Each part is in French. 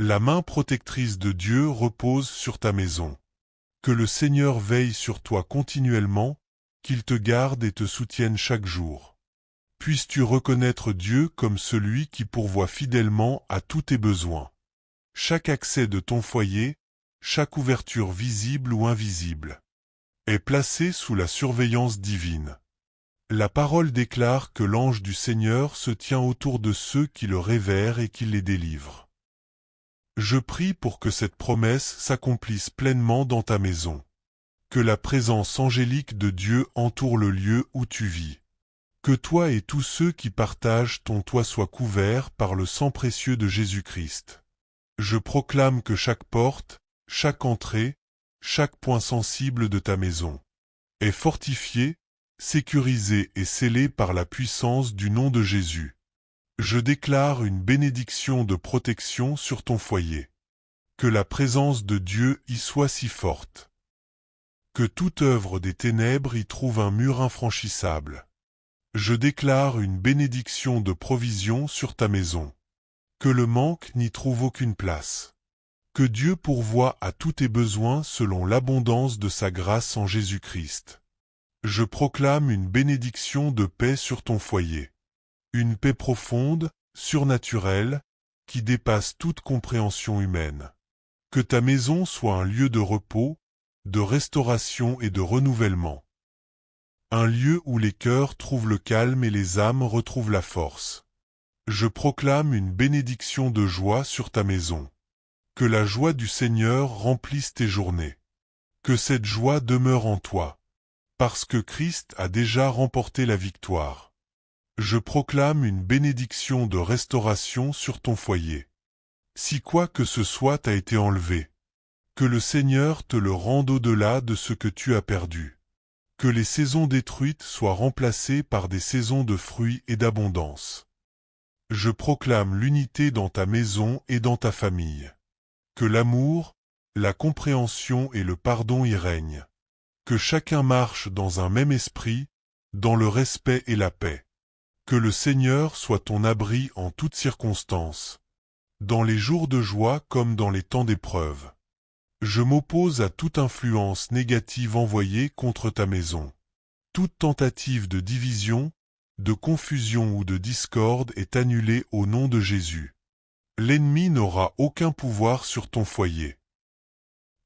La main protectrice de Dieu repose sur ta maison. Que le Seigneur veille sur toi continuellement, qu'il te garde et te soutienne chaque jour. Puisses-tu reconnaître Dieu comme celui qui pourvoit fidèlement à tous tes besoins. Chaque accès de ton foyer, chaque ouverture visible ou invisible, est placé sous la surveillance divine. La parole déclare que l'ange du Seigneur se tient autour de ceux qui le révèrent et qui les délivrent. Je prie pour que cette promesse s'accomplisse pleinement dans ta maison. Que la présence angélique de Dieu entoure le lieu où tu vis. Que toi et tous ceux qui partagent ton toit soient couverts par le sang précieux de Jésus-Christ. Je proclame que chaque porte, chaque entrée, chaque point sensible de ta maison est fortifié, sécurisé et scellé par la puissance du nom de Jésus. Je déclare une bénédiction de protection sur ton foyer. Que la présence de Dieu y soit si forte. Que toute œuvre des ténèbres y trouve un mur infranchissable. Je déclare une bénédiction de provision sur ta maison. Que le manque n'y trouve aucune place. Que Dieu pourvoie à tous tes besoins selon l'abondance de sa grâce en Jésus-Christ. Je proclame une bénédiction de paix sur ton foyer. Une paix profonde, surnaturelle, qui dépasse toute compréhension humaine. Que ta maison soit un lieu de repos, de restauration et de renouvellement. Un lieu où les cœurs trouvent le calme et les âmes retrouvent la force. Je proclame une bénédiction de joie sur ta maison. Que la joie du Seigneur remplisse tes journées. Que cette joie demeure en toi. Parce que Christ a déjà remporté la victoire. Je proclame une bénédiction de restauration sur ton foyer. Si quoi que ce soit t'a été enlevé, que le Seigneur te le rende au-delà de ce que tu as perdu. Que les saisons détruites soient remplacées par des saisons de fruits et d'abondance. Je proclame l'unité dans ta maison et dans ta famille. Que l'amour, la compréhension et le pardon y règnent. Que chacun marche dans un même esprit, dans le respect et la paix. Que le Seigneur soit ton abri en toutes circonstances, dans les jours de joie comme dans les temps d'épreuve. Je m'oppose à toute influence négative envoyée contre ta maison. Toute tentative de division, de confusion ou de discorde est annulée au nom de Jésus. L'ennemi n'aura aucun pouvoir sur ton foyer.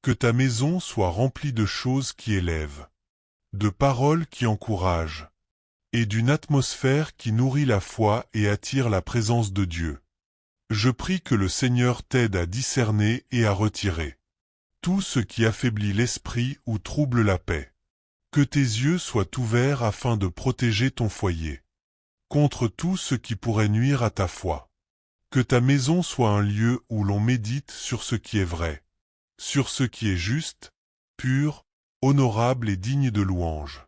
Que ta maison soit remplie de choses qui élèvent, de paroles qui encouragent, et d'une atmosphère qui nourrit la foi et attire la présence de Dieu. Je prie que le Seigneur t'aide à discerner et à retirer tout ce qui affaiblit l'esprit ou trouble la paix. Que tes yeux soient ouverts afin de protéger ton foyer contre tout ce qui pourrait nuire à ta foi. Que ta maison soit un lieu où l'on médite sur ce qui est vrai, sur ce qui est juste, pur, honorable et digne de louange.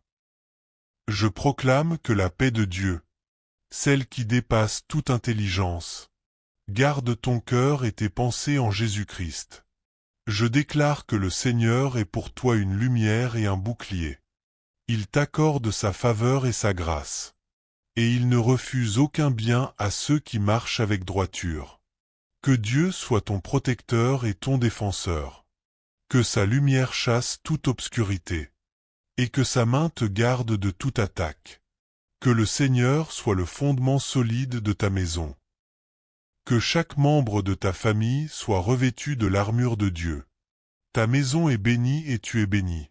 Je proclame que la paix de Dieu, celle qui dépasse toute intelligence, garde ton cœur et tes pensées en Jésus-Christ. Je déclare que le Seigneur est pour toi une lumière et un bouclier. Il t'accorde sa faveur et sa grâce. Et il ne refuse aucun bien à ceux qui marchent avec droiture. Que Dieu soit ton protecteur et ton défenseur. Que sa lumière chasse toute obscurité. Et que sa main te garde de toute attaque. Que le Seigneur soit le fondement solide de ta maison. Que chaque membre de ta famille soit revêtu de l'armure de Dieu. Ta maison est bénie et tu es béni.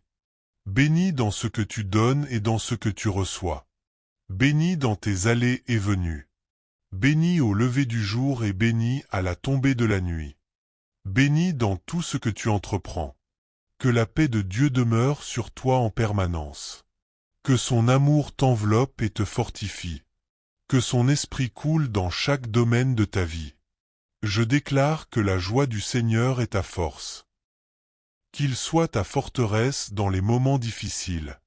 Béni dans ce que tu donnes et dans ce que tu reçois. Béni dans tes allées et venues. Béni au lever du jour et béni à la tombée de la nuit. Béni dans tout ce que tu entreprends. Que la paix de Dieu demeure sur toi en permanence. Que son amour t'enveloppe et te fortifie. Que son esprit coule dans chaque domaine de ta vie. Je déclare que la joie du Seigneur est ta force. Qu'il soit ta forteresse dans les moments difficiles.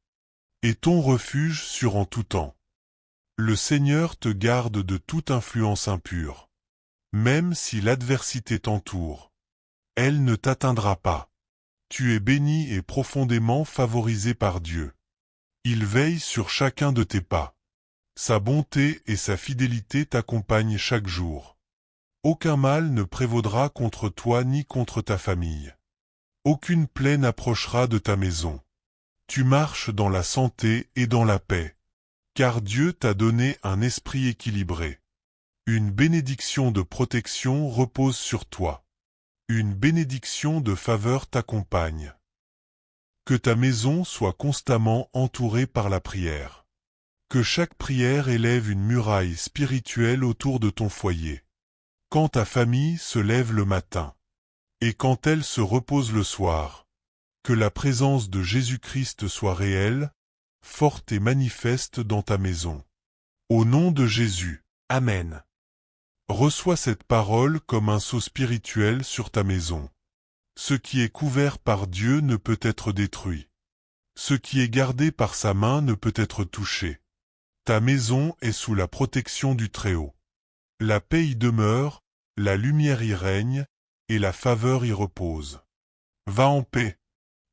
Et ton refuge sur en tout temps. Le Seigneur te garde de toute influence impure. Même si l'adversité t'entoure, elle ne t'atteindra pas. Tu es béni et profondément favorisé par Dieu. Il veille sur chacun de tes pas. Sa bonté et sa fidélité t'accompagnent chaque jour. Aucun mal ne prévaudra contre toi ni contre ta famille. Aucune plaie n'approchera de ta maison. Tu marches dans la santé et dans la paix. Car Dieu t'a donné un esprit équilibré. Une bénédiction de protection repose sur toi. Une bénédiction de faveur t'accompagne. Que ta maison soit constamment entourée par la prière. Que chaque prière élève une muraille spirituelle autour de ton foyer. Quand ta famille se lève le matin, et quand elle se repose le soir, que la présence de Jésus-Christ soit réelle, forte et manifeste dans ta maison. Au nom de Jésus, Amen. Reçois cette parole comme un sceau spirituel sur ta maison. Ce qui est couvert par Dieu ne peut être détruit. Ce qui est gardé par sa main ne peut être touché. Ta maison est sous la protection du Très-Haut. La paix y demeure, la lumière y règne, et la faveur y repose. Va en paix.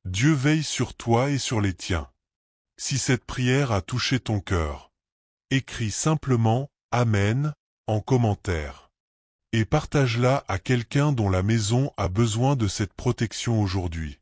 Dieu veille sur toi et sur les tiens. Si cette prière a touché ton cœur, écris simplement « Amen » en commentaire. Et partage-la à quelqu'un dont la maison a besoin de cette protection aujourd'hui.